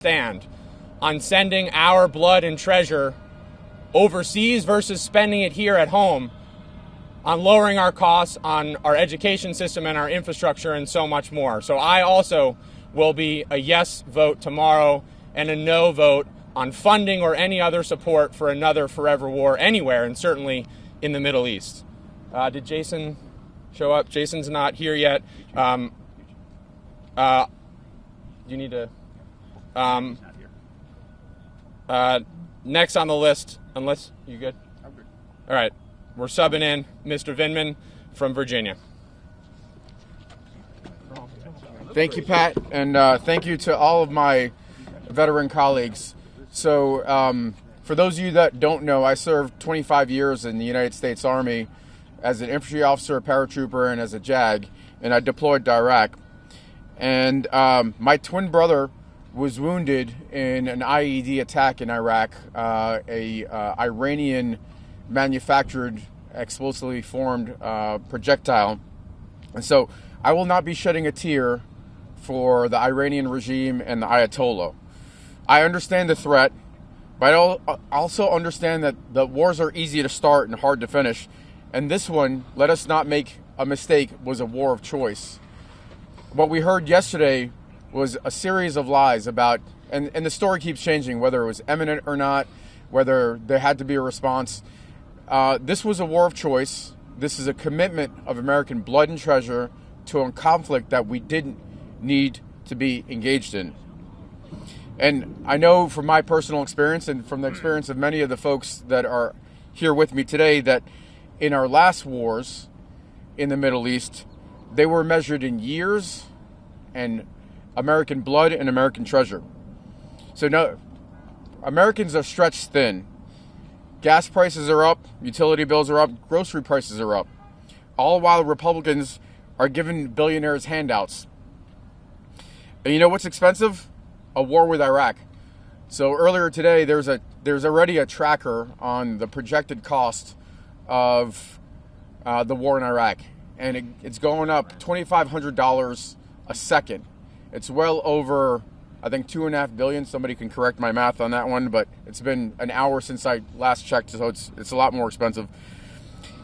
stand on sending our blood and treasure overseas versus spending it here at home on lowering our costs on our education system and our infrastructure and so much more. So I also will be a yes vote tomorrow and a no vote on funding or any other support for another forever war anywhere, and certainly in the Middle East. Did Jason show up? Jason's not here yet. You need to... next on the list, unless you good? I'm good. All right, we're subbing in Mr. Vindman from Virginia. Thank you, Pat, and thank you to all of my veteran colleagues. So for those of you that don't know, I served 25 years in the United States Army as an infantry officer, a paratrooper, and as a JAG, and I deployed to Iraq. And my twin brother was wounded in an IED attack in Iraq, Iranian manufactured explosively formed projectile. And so I will not be shedding a tear for the Iranian regime and the Ayatollah. I understand the threat, but I also understand that the wars are easy to start and hard to finish. And this one, let us not make a mistake, was a war of choice. What we heard yesterday was a series of lies about, and the story keeps changing, whether it was imminent or not, whether there had to be a response. This was a war of choice. This is a commitment of American blood and treasure to a conflict that we didn't need to be engaged in. And I know from my personal experience and from the experience of many of the folks that are here with me today that in our last wars in the Middle East, they were measured in years and American blood and American treasure. So no, Americans are stretched thin. Gas prices are up, utility bills are up, grocery prices are up, all while Republicans are giving billionaires handouts. And you know what's expensive? A war with Iraq. So earlier today, there's already a tracker on the projected cost of the war in Iraq, and it's going up $2,500 a second. It's well over, I think, $2.5 billion. Somebody can correct my math on that one, but it's been an hour since I last checked, so it's a lot more expensive.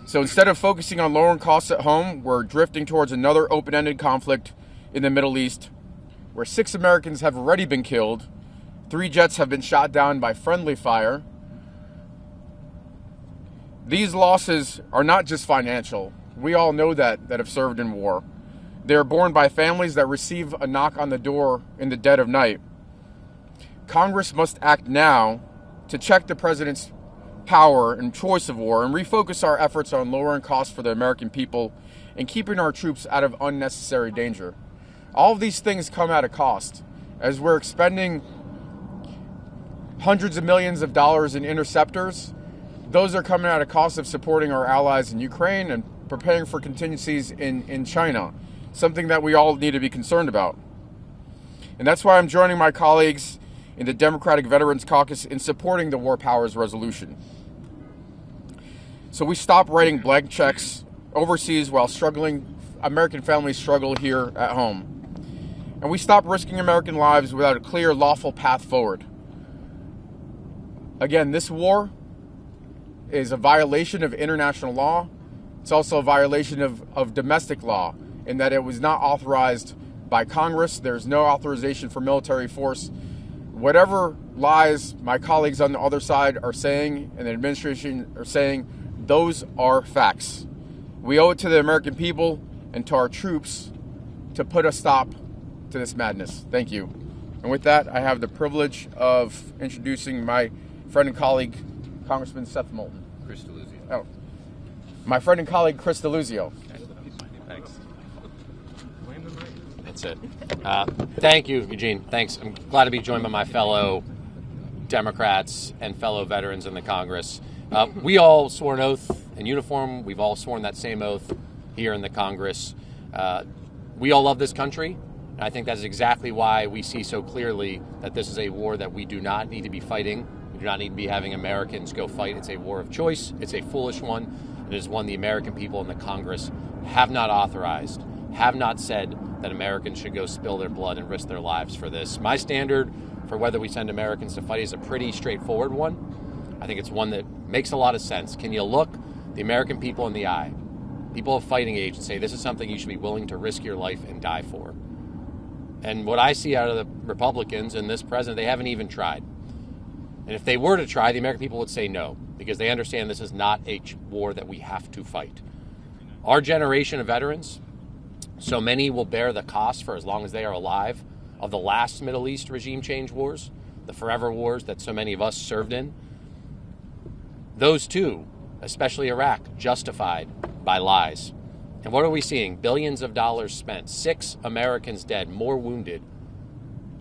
So instead of focusing on lowering costs at home, we're drifting towards another open-ended conflict in the Middle East, where 6 Americans have already been killed, 3 jets have been shot down by friendly fire. These losses are not just financial. We all know that have served in war. They're borne by families that receive a knock on the door in the dead of night. Congress must act now to check the president's power and choice of war and refocus our efforts on lowering costs for the American people and keeping our troops out of unnecessary danger. All of these things come at a cost, as we're expending hundreds of millions of dollars in interceptors. Those are coming at a cost of supporting our allies in Ukraine and preparing for contingencies in China, something that we all need to be concerned about. And that's why I'm joining my colleagues in the Democratic Veterans Caucus in supporting the War Powers Resolution. So we stop writing blank checks overseas while American families struggle here at home. And we stop risking American lives without a clear, lawful path forward. Again, this war is a violation of international law. It's also a violation of domestic law in that it was not authorized by Congress. There's no authorization for military force. Whatever lies my colleagues on the other side are saying and the administration are saying, those are facts. We owe it to the American people and to our troops to put a stop to this madness. Thank you. And with that, I have the privilege of introducing my friend and colleague, Congressman Seth Moulton. Chris DeLuzio. Oh, my friend and colleague, Chris DeLuzio. Thanks. That's it. Thank you, Eugene. Thanks. I'm glad to be joined by my fellow Democrats and fellow veterans in the Congress. We all swore an oath in uniform. We've all sworn that same oath here in the Congress. We all love this country. And I think that's exactly why we see so clearly that this is a war that we do not need to be fighting. We do not need to be having Americans go fight. It's a war of choice. It's a foolish one. It is one the American people in the Congress have not authorized, have not said that Americans should go spill their blood and risk their lives for this. My standard for whether we send Americans to fight is a pretty straightforward one. I think it's one that makes a lot of sense. Can you look the American people in the eye, people of fighting age, and say this is something you should be willing to risk your life and die for? And what I see out of the Republicans and this president, they haven't even tried. And if they were to try, the American people would say no, because they understand this is not a war that we have to fight. Our generation of veterans, so many will bear the cost for as long as they are alive of the last Middle East regime change wars, the forever wars that so many of us served in. Those too, especially Iraq, justified by lies. And what are we seeing? Billions of dollars spent, 6 Americans dead, more wounded.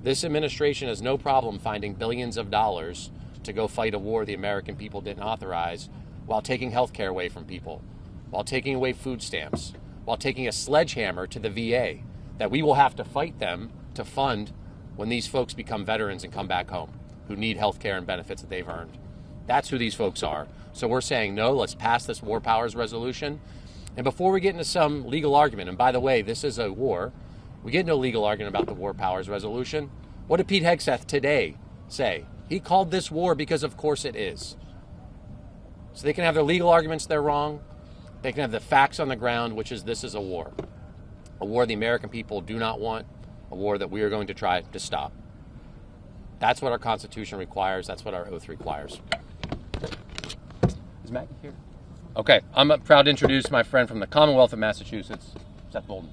This administration has no problem finding billions of dollars to go fight a war the American people didn't authorize, while taking health care away from people, while taking away food stamps, while taking a sledgehammer to the VA that we will have to fight them to fund when these folks become veterans and come back home, who need health care and benefits that they've earned. That's who these folks are. So we're saying, no, let's pass this war powers resolution. And before we get into some legal argument, and by the way, this is a war, we get into a legal argument about the war powers resolution. What did Pete Hegseth today say? He called this war because of course it is. So they can have their legal arguments they're wrong. They can have the facts on the ground, which is this is a war the American people do not want, a war that we are going to try to stop. That's what our Constitution requires. That's what our oath requires. Is Maggie here? Okay, I'm proud to introduce my friend from the Commonwealth of Massachusetts, Seth Bolden.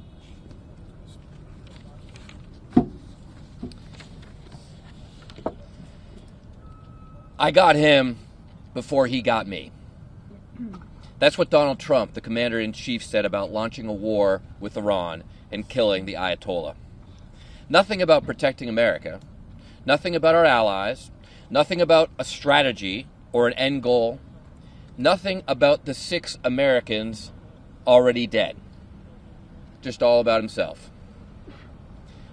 I got him before he got me. That's what Donald Trump, the commander-in-chief, said about launching a war with Iran and killing the Ayatollah. Nothing about protecting America, nothing about our allies, nothing about a strategy or an end goal, nothing about the 6 Americans already dead. Just all about himself.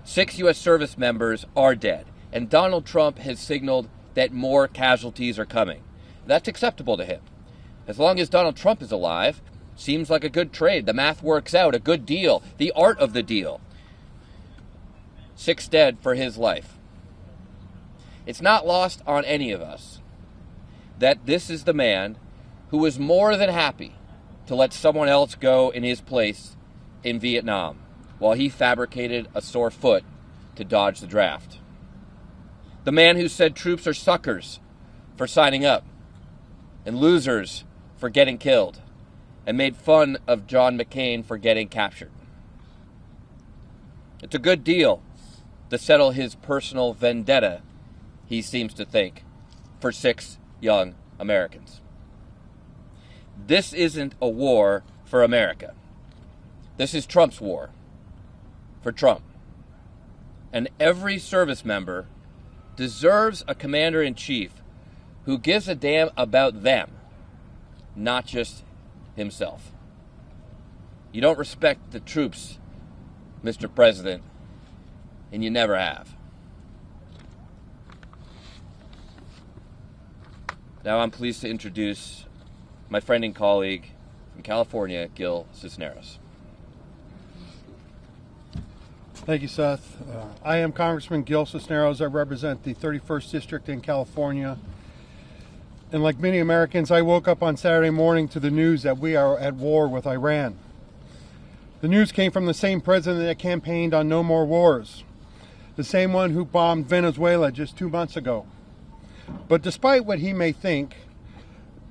6 U.S. service members are dead, and Donald Trump has signaled that more casualties are coming. That's acceptable to him. As long as Donald Trump is alive, seems like a good trade. The math works out, a good deal, the art of the deal. 6 dead for his life. It's not lost on any of us that this is the man who was more than happy to let someone else go in his place in Vietnam while he fabricated a sore foot to dodge the draft. The man who said troops are suckers for signing up and losers for getting killed, and made fun of John McCain for getting captured. It's a good deal to settle his personal vendetta, he seems to think, for 6 young Americans. This isn't a war for America. This is Trump's war for Trump. And every service member deserves a commander-in-chief who gives a damn about them, not just himself. You don't respect the troops, Mr. President, and you never have. Now I'm pleased to introduce my friend and colleague from California, Gil Cisneros. Thank you, Seth. I am Congressman Gil Cisneros. I represent the 31st District in California. And like many Americans, I woke up on Saturday morning to the news that we are at war with Iran. The news came from the same president that campaigned on no more wars, the same one who bombed Venezuela just 2 months ago. But despite what he may think,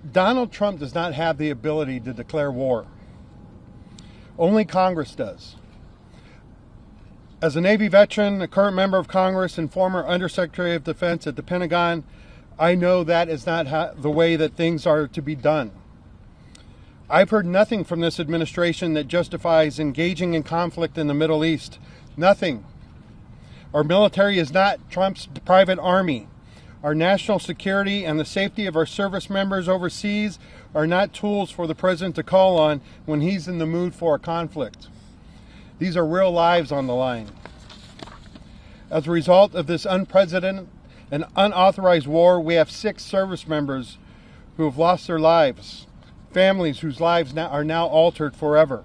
Donald Trump does not have the ability to declare war. Only Congress does. As a Navy veteran, a current member of Congress, and former Undersecretary of Defense at the Pentagon, I know that is not the way that things are to be done. I've heard nothing from this administration that justifies engaging in conflict in the Middle East. Nothing. Our military is not Trump's private army. Our national security and the safety of our service members overseas are not tools for the president to call on when he's in the mood for a conflict. These are real lives on the line. As a result of this unprecedented and unauthorized war, we have 6 service members who have lost their lives, families whose lives are now altered forever.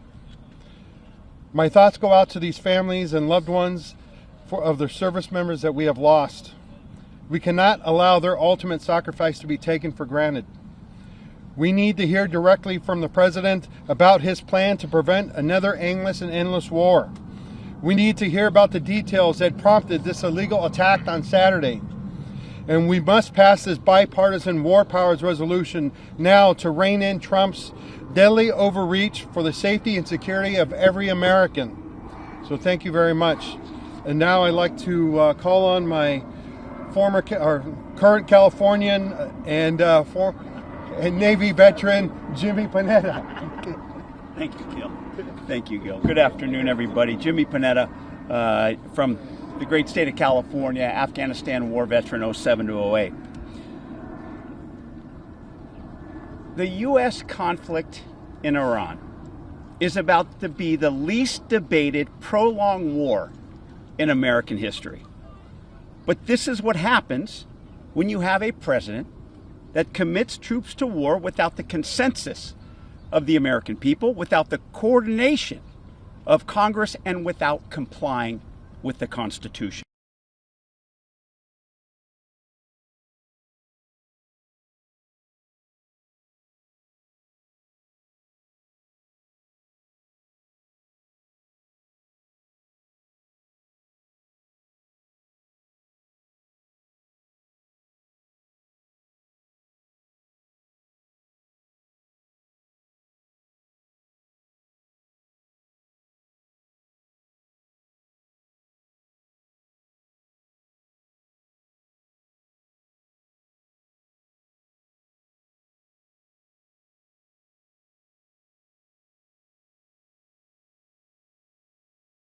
My thoughts go out to these families and loved ones of their service members that we have lost. We cannot allow their ultimate sacrifice to be taken for granted. We need to hear directly from the President about his plan to prevent another aimless and endless war. We need to hear about the details that prompted this illegal attack on Saturday. And we must pass this bipartisan war powers resolution now to rein in Trump's deadly overreach for the safety and security of every American. So thank you very much. And now I'd like to call on my current Californian and Navy veteran, Jimmy Panetta. Thank you, Gil. Thank you, Gil. Good afternoon, everybody. Jimmy Panetta from the great state of California, Afghanistan war veteran 07 to 08. The U.S. conflict in Iran is about to be the least debated prolonged war in American history. But this is what happens when you have a president that commits troops to war without the consensus of the American people, without the coordination of Congress, and without complying with the Constitution.